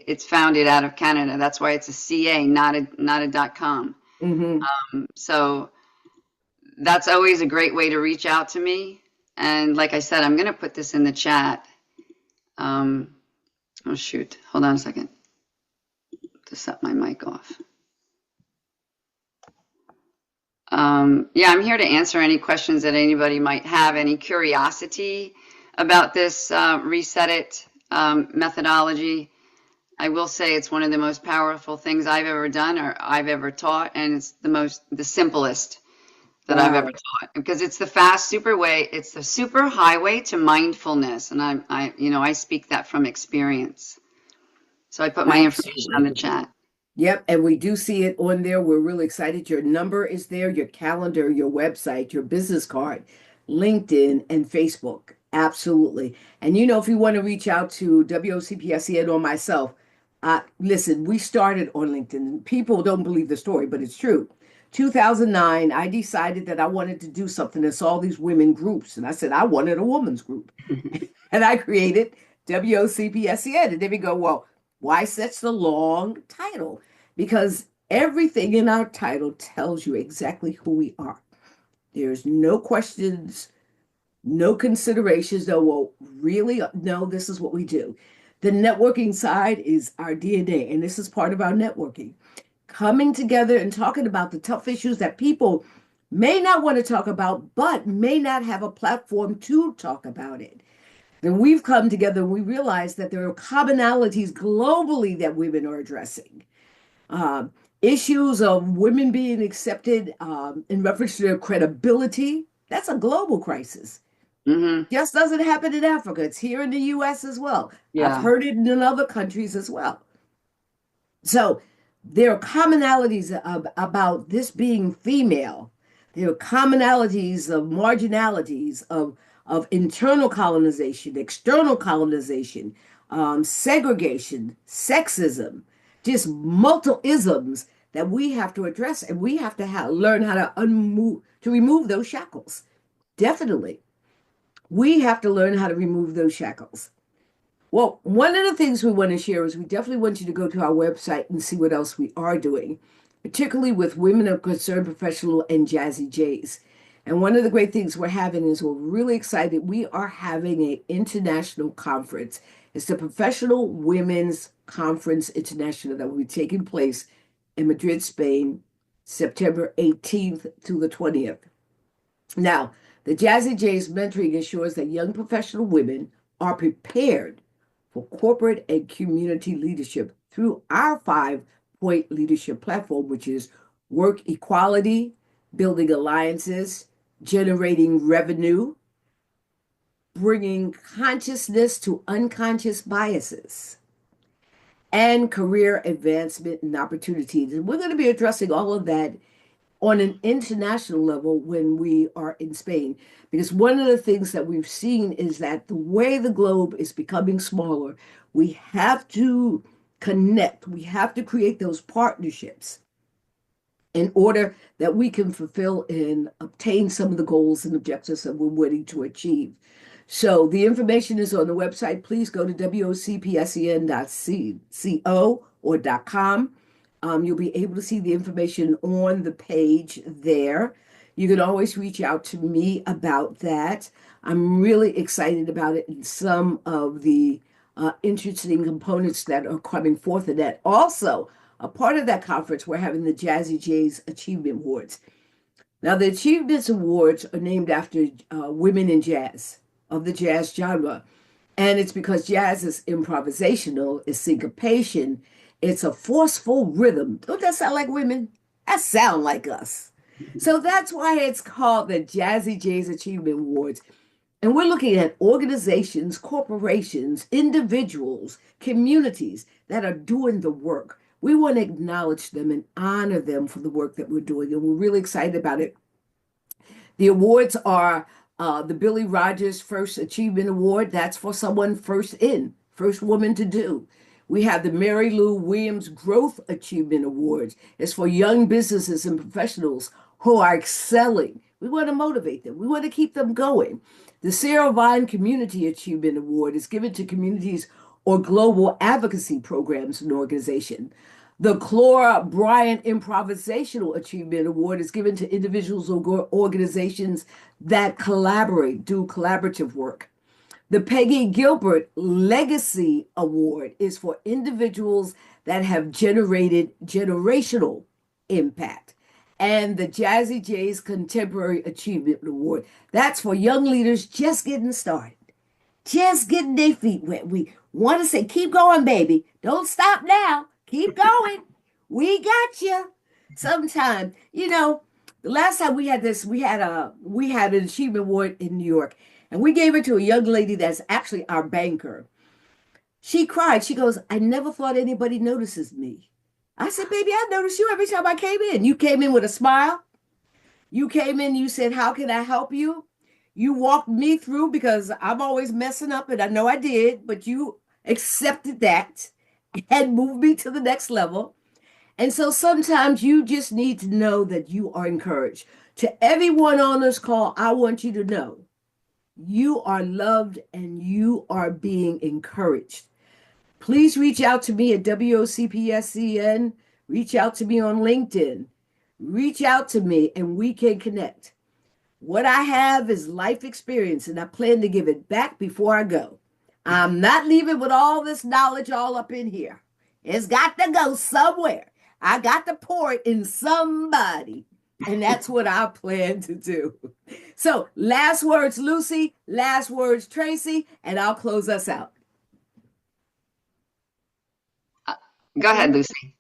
It's founded out of Canada. That's why it's a CA, not a .com. Mm-hmm. So that's always a great way to reach out to me. And like I said, I'm going to put this in the chat. Oh, shoot. Hold on a second to set my mic off. Yeah, I'm here to answer any questions that anybody might have, any curiosity about this Reset It methodology. I will say it's one of the most powerful things I've ever done or I've ever taught, and it's the simplest that I've ever taught because it's the fast super way. It's the super highway to mindfulness, and I speak that from experience. So I put my information on the chat. Yep, and we do see it on there. We're really excited. Your number is there, your calendar, your website, your business card, LinkedIn, and Facebook. Absolutely. And if you want to reach out to WOCPSCN or myself, listen, we started on LinkedIn. People don't believe the story, but it's true. 2009, I decided that I wanted to do something and saw these women groups. And I said, I wanted a women's group. And I created WOCPSCN. And then we go, well, why such the long title? Because everything in our title tells you exactly who we are. There's no questions, no considerations. No, well, really? No, this is what we do. The networking side is our DNA, and this is part of our networking. Coming together and talking about the tough issues that people may not want to talk about, but may not have a platform to talk about it. Then we've come together and we realize that there are commonalities globally that women are addressing. Issues of women being accepted in reference to their credibility, that's a global crisis. Mm-hmm. Just doesn't happen in Africa. It's here in the US as well. Yeah. I've heard it in other countries as well. So there are commonalities about this being female. There are commonalities of marginalities of internal colonization, external colonization, segregation, sexism, just multiple isms that we have to address, and we have to learn how to remove those shackles. Definitely. We have to learn how to remove those shackles. Well, one of the things we want to share is we definitely want you to go to our website and see what else we are doing, particularly with Women of Concern Professional and JazzyJZ. And one of the great things we're having is we're really excited. We are having an international conference. It's the Professional Women's Conference International that will be taking place in Madrid, Spain, September 18th through the 20th. Now, the JazzyJZ mentoring ensures that young professional women are prepared for corporate and community leadership through our 5-point leadership platform, which is work equality, building alliances, generating revenue, bringing consciousness to unconscious biases, and career advancement and opportunities. And we're going to be addressing all of that on an international level when we are in Spain. Because one of the things that we've seen is that the way the globe is becoming smaller, we have to connect. We have to create those partnerships in order that we can fulfill and obtain some of the goals and objectives that we're wanting to achieve. So the information is on the website. Please go to wocpsen.co or .com. You'll be able to see the information on the page there. You can always reach out to me about that. I'm really excited about it and some of the interesting components that are coming forth in that. Also, a part of that conference, we're having the JazzyJZ Achievement Awards. Now, the Achievements Awards are named after women in jazz, of the jazz genre. And it's because jazz is improvisational, it's syncopation, it's a forceful rhythm. Don't that sound like women? That sound like us. So that's why it's called the JazzyJZ Achievement Awards. And we're looking at organizations, corporations, individuals, communities that are doing the work. We want to acknowledge them and honor them for the work that we're doing. And we're really excited about it. The awards are the Billy Rogers First Achievement Award. That's for someone first woman to do. We have the Mary Lou Williams Growth Achievement Awards. It's for young businesses and professionals who are excelling. We want to motivate them. We want to keep them going. The Sarah Vine Community Achievement Award is given to communities or global advocacy programs and organizations. The Clora Bryant Improvisational Achievement Award is given to individuals or organizations that collaborate, do collaborative work. The Peggy Gilbert Legacy Award is for individuals that have generated generational impact. And the JazzyJZ Contemporary Achievement Award, that's for young leaders just getting started, just getting their feet wet. We want to say, keep going, baby. Don't stop now. Keep going. We got you. Sometime, the last time we had this, we had an achievement award in New York, and we gave it to a young lady that's actually our banker. She cried. She goes, I never thought anybody notices me. I said, baby, I noticed you every time I came in. You came in with a smile. You came in, you said, how can I help you? You walked me through because I'm always messing up, and I know I did, but you accepted that and moved me to the next level. And so sometimes you just need to know that you are encouraged. To everyone on this call, I want you to know you are loved and you are being encouraged. Please reach out to me at WOCPSCN. Reach out to me on LinkedIn. Reach out to me and we can connect. What I have is life experience, and I plan to give it back before I go. I'm not leaving with all this knowledge all up in here. It's got to go somewhere. I got to pour it in somebody. And that's what I plan to do. So last words, Lucy, last words, Tracy, and I'll close us out. Go ahead, Lucy.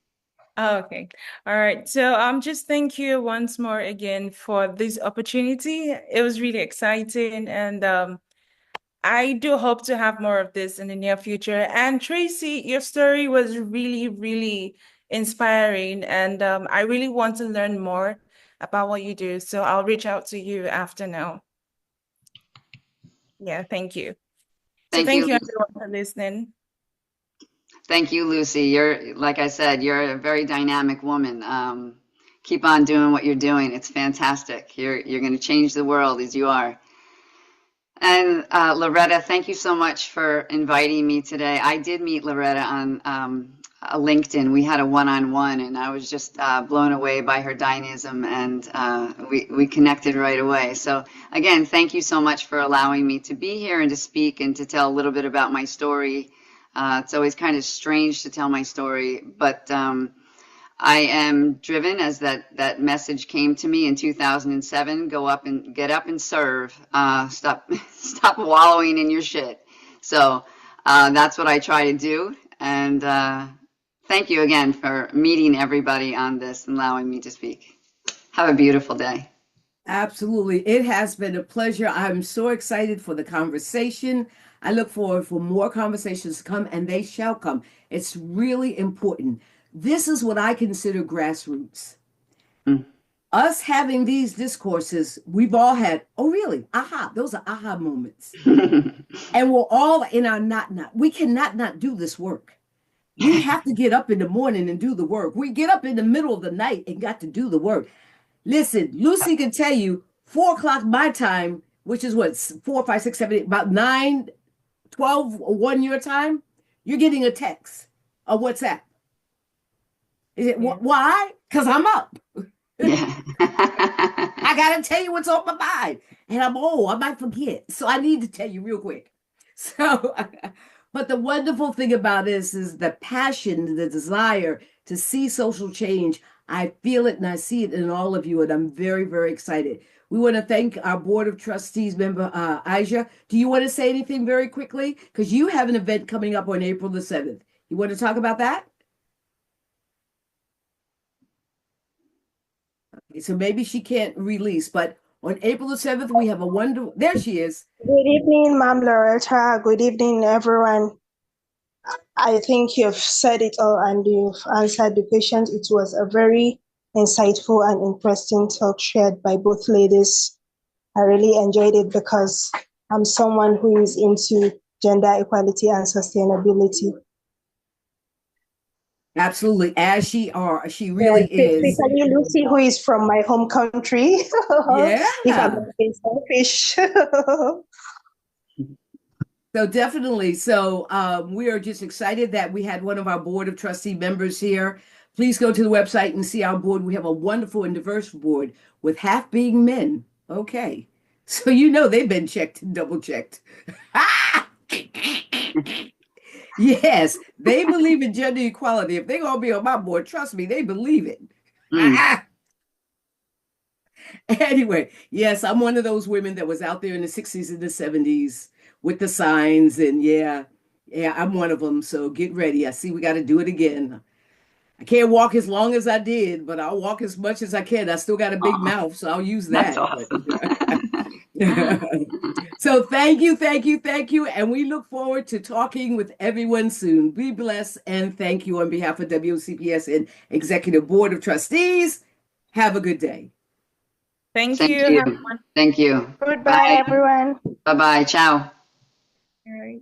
Okay. All right. So just thank you once more again for this opportunity. It was really exciting, and I do hope to have more of this in the near future. And Tracy, your story was really, really inspiring, and I really want to learn more about what you do. So I'll reach out to you after now. Yeah, thank you. So thank you everyone for listening. Thank you, Lucy. You're, like I said, you're a very dynamic woman. Keep on doing what you're doing. It's fantastic. You're going to change the world as you are. And Loretta, thank you so much for inviting me today. I did meet Loretta on LinkedIn. We had a one-on-one, and I was just blown away by her dynamism, and we connected right away. So again, thank you so much for allowing me to be here and to speak and to tell a little bit about my story. It's always kind of strange to tell my story, but I am driven, as that message came to me in 2007. Go up and get up and serve. Stop wallowing in your shit. So that's what I try to do. And thank you again for meeting everybody on this and allowing me to speak. Have a beautiful day. Absolutely. It has been a pleasure. I'm so excited for the conversation. I look forward for more conversations to come, and they shall come. It's really important. This is what I consider grassroots. Us having these discourses, we've all had, oh, really? Aha. Those are aha moments. And we're all in our not. We cannot not do this work. We have to get up in the morning and do the work. We get up in the middle of the night and got to do the work. Listen, Lucy can tell you 4 o'clock my time, which is what, 4, 5, 6, 7, 8, about 9, 12, 1 your time. You're getting a text, a WhatsApp. Is it why? Because I'm up. Yeah. I gotta tell you what's on my mind. And I'm old, I might forget. So I need to tell you real quick. So, but the wonderful thing about this is the passion, the desire to see social change. I feel it and I see it in all of you, and I'm very, very excited. We want to thank our Board of Trustees member, Aisha. Do you want to say anything very quickly? Because you have an event coming up on April the 7th. You want to talk about that? Okay, so maybe she can't release, but on April the 7th, we have a wonderful, there she is. Good evening, Ma'am Loretta. Good evening, everyone. I think you've said it all and you've answered the question. It was a very insightful and interesting talk shared by both ladies. I really enjoyed it because I'm someone who is into gender equality and sustainability. Absolutely, as she really is. Especially Lucy, who is from my home country. Yeah. If I'm being selfish. So definitely. So we are just excited that we had one of our Board of Trustee members here. Please go to the website and see our board. We have a wonderful and diverse board with half being men. Okay. So you know they've been checked and double checked. Yes, they believe in gender equality. If they're going to be on my board, trust me, they believe it. Anyway, yes, I'm one of those women that was out there in the 60s and the 70s with the signs. And yeah, I'm one of them. So get ready. I see we got to do it again. I can't walk as long as I did, but I'll walk as much as I can. I still got a big mouth, so I'll use that. That's awesome. So thank you, thank you, thank you. And we look forward to talking with everyone soon. Be blessed and thank you on behalf of WCPS and Executive Board of Trustees. Have a good day. Thank Thank you. you. Have fun. Thank you. Goodbye, everyone. Bye-bye. Ciao. All right.